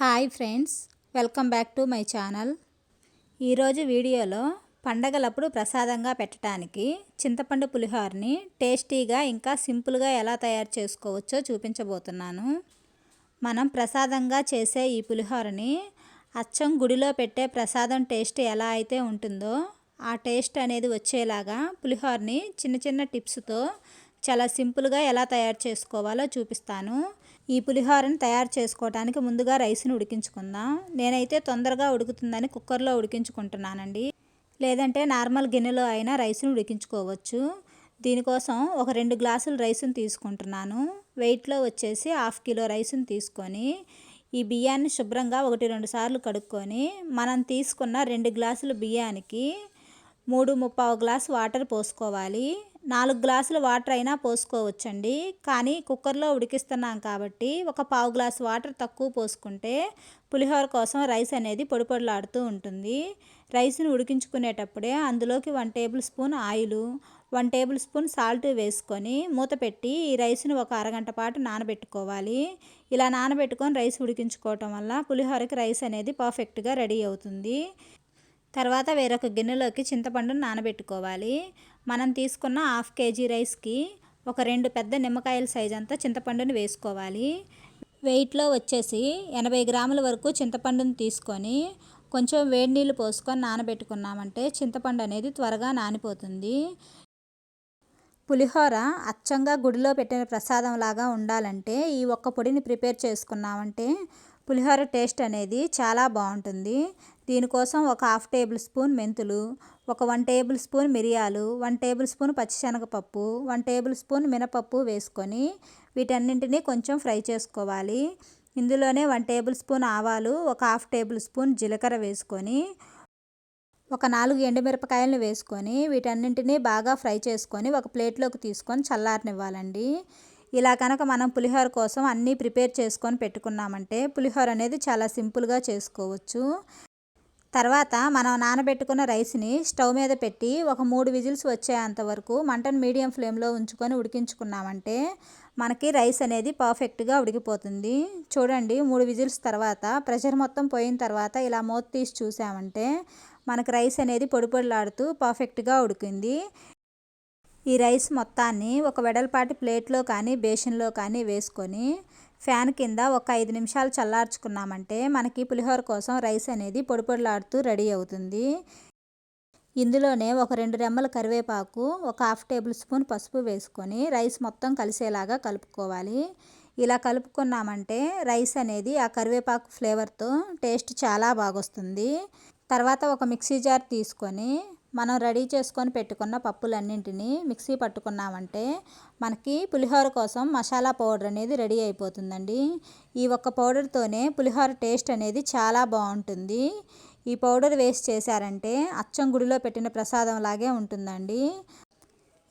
Hi friends, welcome back to my channel. ఈరోజు వీడియోలో పండగలప్పుడు ప్రసాదంగా పెట్టడానికి చింతపండు పులిహోరని టేస్టీగా ఇంకా సింపుల్గా ఎలా తయారు చేసుకోవచ్చో చూపించబోతున్నాను. మనం ప్రసాదంగా చేసే ఈ పులిహోరని అచ్చం గుడిలో పెట్టే ప్రసాదం టేస్ట్ ఎలా అయితే ఉంటుందో ఆ టేస్ట్ అనేది వచ్చేలాగా పులిహోరని చిన్న చిన్న టిప్స్తో చాలా సింపుల్గా ఎలా తయారు చేసుకోవాలో చూపిస్తాను. ఈ పులిహోరని తయారు చేసుకోవడానికి ముందుగా రైస్ని ఉడికించుకుందాం. నేనైతే తొందరగా ఉడుకుతుందని కుక్కర్లో ఉడికించుకుంటున్నానండి. లేదంటే నార్మల్ గిన్నెలో అయినా రైస్ని ఉడికించుకోవచ్చు. దీనికోసం ఒక 2 గ్లాసులు రైస్ని తీసుకుంటున్నాను. వెయిట్లో వచ్చేసి 1/2 కిలో రైస్ని తీసుకొని ఈ బియ్యాన్ని శుభ్రంగా 1-2 సార్లు కడుక్కొని మనం తీసుకున్న 2 గ్లాసుల బియ్యానికి 3-3/4 గ్లాసు వాటర్ పోసుకోవాలి. 4 గ్లాసుల వాటర్ అయినా పోసుకోవచ్చండి. కానీ కుక్కర్లో ఉడికిస్తున్నాం కాబట్టి ఒక 1/4 గ్లాసు వాటర్ తక్కువ పోసుకుంటే పులిహోర కోసం రైస్ అనేది పొడిపొడిలాడుతూ ఉంటుంది. రైస్ని ఉడికించుకునేటప్పుడే అందులోకి 1 table spoon oil, 1 table spoon salt వేసుకొని మూత పెట్టి ఈ రైస్ని ఒక అరగంట పాటు నానబెట్టుకోవాలి. ఇలా నానబెట్టుకొని రైస్ ఉడికించుకోవటం వల్ల పులిహోరకి రైస్ అనేది పర్ఫెక్ట్గా రెడీ అవుతుంది. తర్వాత వేరొక గిన్నెలోకి చింతపండును నానబెట్టుకోవాలి. మనం తీసుకున్న 1/2 కేజీ రైస్కి ఒక 2 పెద్ద నిమ్మకాయల సైజ్ అంతా చింతపండుని వేసుకోవాలి. వెయిట్లో వచ్చేసి 80 గ్రాముల వరకు చింతపండుని తీసుకొని కొంచెం వేడి నీళ్ళు పోసుకొని నానబెట్టుకున్నామంటే చింతపండు అనేది త్వరగా నానిపోతుంది. పులిహోర అచ్చంగా గుడిలో పెట్టిన ప్రసాదం లాగా ఉండాలంటే ఈ ఒక్క పొడిని ప్రిపేర్ చేసుకున్నామంటే పులిహోర టేస్ట్ అనేది చాలా బాగుంటుంది. దీనికోసం ఒక 1/2 టేబుల్ స్పూన్ మెంతులు, ఒక 1 టేబుల్ స్పూన్ మిరియాలు, 1 టేబుల్ స్పూన్ పచ్చిశనగపప్పు, 1 టేబుల్ స్పూన్ మినపప్పు వేసుకొని వీటన్నింటినీ కొంచెం ఫ్రై చేసుకోవాలి. ఇందులోనే 1 టేబుల్ స్పూన్ ఆవాలు, ఒక 1/2 టేబుల్ స్పూన్ జీలకర్ర వేసుకొని ఒక 4 ఎండుమిరపకాయలను వేసుకొని వీటన్నింటినీ బాగా ఫ్రై చేసుకొని ఒక ప్లేట్లోకి తీసుకొని చల్లారనివ్వాలండి. ఇలా కనుక మనం పులిహోర కోసం అన్నీ ప్రిపేర్ చేసుకొని పెట్టుకున్నామంటే పులిహోర అనేది చాలా సింపుల్గా చేసుకోవచ్చు. తర్వాత మనం నానబెట్టుకున్న రైస్ని స్టవ్ మీద పెట్టి ఒక 3 విజిల్స్ వచ్చేంత వరకు మంటను మీడియం ఫ్లేమ్లో ఉంచుకొని ఉడికించుకున్నామంటే మనకి రైస్ అనేది పర్ఫెక్ట్గా ఉడికిపోతుంది. చూడండి, 3 విజిల్స్ తర్వాత ప్రెషర్ మొత్తం పోయిన తర్వాత ఇలా మూత తీసి చూసామంటే మనకి రైస్ అనేది పొడిపొడిలాడుతూ పర్ఫెక్ట్గా ఉడికింది. ఈ రైస్ మొత్తాన్ని ఒక వెడల్పాటి ప్లేట్లో కానీ బేషన్లో కానీ వేసుకొని ఫ్యాన్ కింద ఒక 5 నిమిషాలు చల్లార్చుకున్నామంటే మనకి పులిహోర కోసం రైస్ అనేది పొడిపొడిలాడుతూ రెడీ అవుతుంది. ఇందులోనే ఒక 2 రెమ్మల కరివేపాకు, ఒక 1/2 టేబుల్ స్పూన్ పసుపు వేసుకొని రైస్ మొత్తం కలిసేలాగా కలుపుకోవాలి. ఇలా కలుపుకున్నామంటే రైస్ అనేది ఆ కరివేపాకు ఫ్లేవర్తో టేస్ట్ చాలా బాగొస్తుంది. తర్వాత ఒక మిక్సీ జార్ తీసుకొని మనం రెడీ చేసుకొని పెట్టుకున్న పప్పులన్నింటినీ మిక్సీ పట్టుకున్నామంటే మనకి పులిహోర కోసం మసాలా పౌడర్ అనేది రెడీ అయిపోతుందండి. ఈ ఒక్క పౌడర్తోనే పులిహోర టేస్ట్ అనేది చాలా బాగుంటుంది. ఈ పౌడర్ వేస్ట్ చేశారంటే అచ్చం గుడిలో పెట్టిన ప్రసాదం లాగే ఉంటుందండి.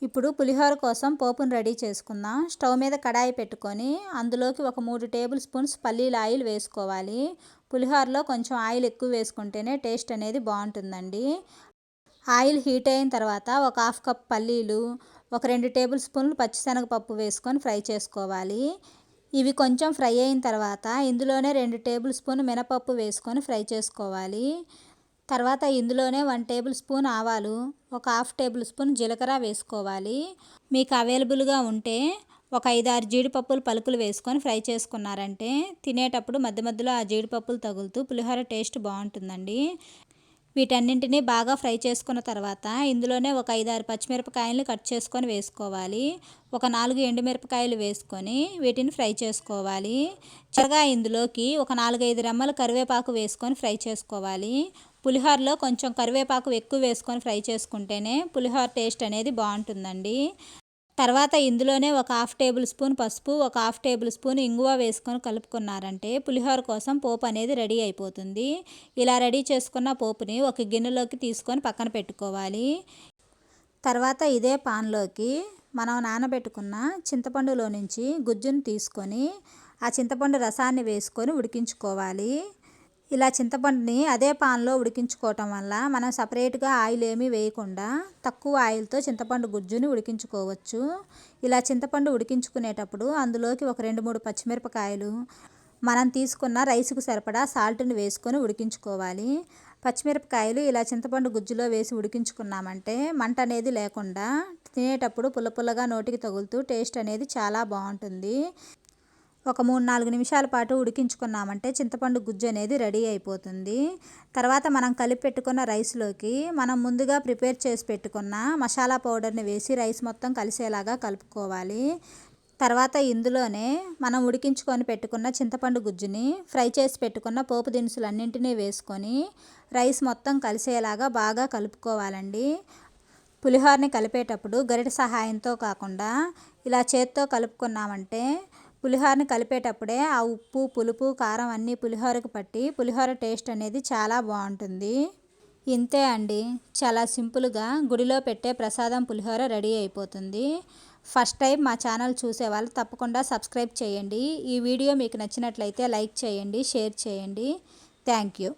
ఇప్పుడు పులిహోర కోసం పోపును రెడీ చేసుకుందాం. స్టవ్ మీద కడాయి పెట్టుకొని అందులోకి ఒక 3 టేబుల్ స్పూన్స్ పల్లీల ఆయిల్ వేసుకోవాలి. పులిహోరలో కొంచెం ఆయిల్ ఎక్కువ వేసుకుంటేనే టేస్ట్ అనేది బాగుంటుందండి. ఆయిల్ హీట్ అయిన తర్వాత ఒక 1/2 కప్ పల్లీలు, ఒక 2 టేబుల్ స్పూన్లు పచ్చిశనగపప్పు వేసుకొని ఫ్రై చేసుకోవాలి. ఇవి కొంచెం ఫ్రై అయిన తర్వాత ఇందులోనే 2 టేబుల్ స్పూన్ మినపప్పు వేసుకొని ఫ్రై చేసుకోవాలి. తర్వాత ఇందులోనే 1 టేబుల్ స్పూన్ ఆవాలు, ఒక 1/2 టేబుల్ స్పూన్ జీలకర్ర వేసుకోవాలి. మీకు అవైలబుల్గా ఉంటే ఒక 5-6 జీడిపప్పులు పలుకులు వేసుకొని ఫ్రై చేసుకున్నారంటే తినేటప్పుడు మధ్య మధ్యలో ఆ జీడిపప్పులు తగులుతూ పులిహోర టేస్ట్ బాగుంటుందండి. వీటన్నింటినీ బాగా ఫ్రై చేసుకున్న తర్వాత ఇందులోనే ఒక 5-6 పచ్చిమిరపకాయలను కట్ చేసుకొని వేసుకోవాలి. ఒక 4 ఎండుమిరపకాయలు వేసుకొని వీటిని ఫ్రై చేసుకోవాలి. చివరగా ఇందులోకి ఒక 4-5 రెమ్మల కరివేపాకు వేసుకొని ఫ్రై చేసుకోవాలి. పులిహోరలో కొంచెం కరివేపాకు ఎక్కువ వేసుకొని ఫ్రై చేసుకుంటేనే పులిహోర టేస్ట్ అనేది బాగుంటుందండి. తర్వాత ఇందులోనే ఒక 1/2 టేబుల్ స్పూన్ పసుపు, ఒక 1/2 టేబుల్ స్పూన్ ఇంగువ వేసుకొని కలుపుకున్నారంటే పులిహోర కోసం పోపు అనేది రెడీ అయిపోతుంది. ఇలా రెడీ చేసుకున్న పోపుని ఒక గిన్నెలోకి తీసుకొని పక్కన పెట్టుకోవాలి. తర్వాత ఇదే పాన్లోకి మనం నానబెట్టుకున్న చింతపండులో నుంచి గుజ్జును తీసుకొని ఆ చింతపండు రసాన్ని వేసుకొని ఉడికించుకోవాలి. ఇలా చింతపండుని అదే పాన్లో ఉడికించుకోవటం వల్ల మనం సపరేట్గా ఆయిల్ ఏమీ వేయకుండా తక్కువ ఆయిల్తో చింతపండు గుజ్జుని ఉడికించుకోవచ్చు. ఇలా చింతపండు ఉడికించుకునేటప్పుడు అందులోకి ఒక 2-3 పచ్చిమిరపకాయలు, మనం తీసుకున్న రైస్కు సరిపడా సాల్ట్ని వేసుకొని ఉడికించుకోవాలి. పచ్చిమిరపకాయలు ఇలా చింతపండు గుజ్జులో వేసి ఉడికించుకున్నామంటే మంట అనేది లేకుండా తినేటప్పుడు పుల్ల పుల్లగా నోటికి తగులుతూ టేస్ట్ అనేది చాలా బాగుంటుంది. ఒక 3-4 నిమిషాల పాటు ఉడికించుకున్నామంటే చింతపండు గుజ్జు అనేది రెడీ అయిపోతుంది. తర్వాత మనం కలిపి పెట్టుకున్న రైస్లోకి మనం ముందుగా ప్రిపేర్ చేసి పెట్టుకున్న మసాలా పౌడర్ని వేసి రైస్ మొత్తం కలిసేలాగా కలుపుకోవాలి. తర్వాత ఇందులోనే మనం ఉడికించుకొని పెట్టుకున్న చింతపండు గుజ్జుని ఫ్రై చేసి పెట్టుకున్న పోపు దినుసులన్నింటినీ వేసుకొని రైస్ మొత్తం కలిసేలాగా బాగా కలుపుకోవాలండి. పులిహోరని కలిపేటప్పుడు గరిటె సహాయంతో కాకుండా ఇలా చేత్తో కలుపుకున్నామంటే పులిహోరని కలిపేటప్పుడే ఆ ఉప్పు, పులుపు, కారం అన్నీ పులిహోరకు పట్టి పులిహోర టేస్ట్ అనేది చాలా బాగుంటుంది. ఇంతే అండి, చాలా సింపుల్గా గుడిలో పెట్టే ప్రసాదం పులిహోర రెడీ అయిపోతుంది. ఫస్ట్ టైం మా ఛానల్ చూసేవాళ్ళు తప్పకుండా సబ్స్క్రైబ్ చేయండి. ఈ వీడియో మీకు నచ్చినట్లయితే లైక్ చేయండి, షేర్ చేయండి. Thank you.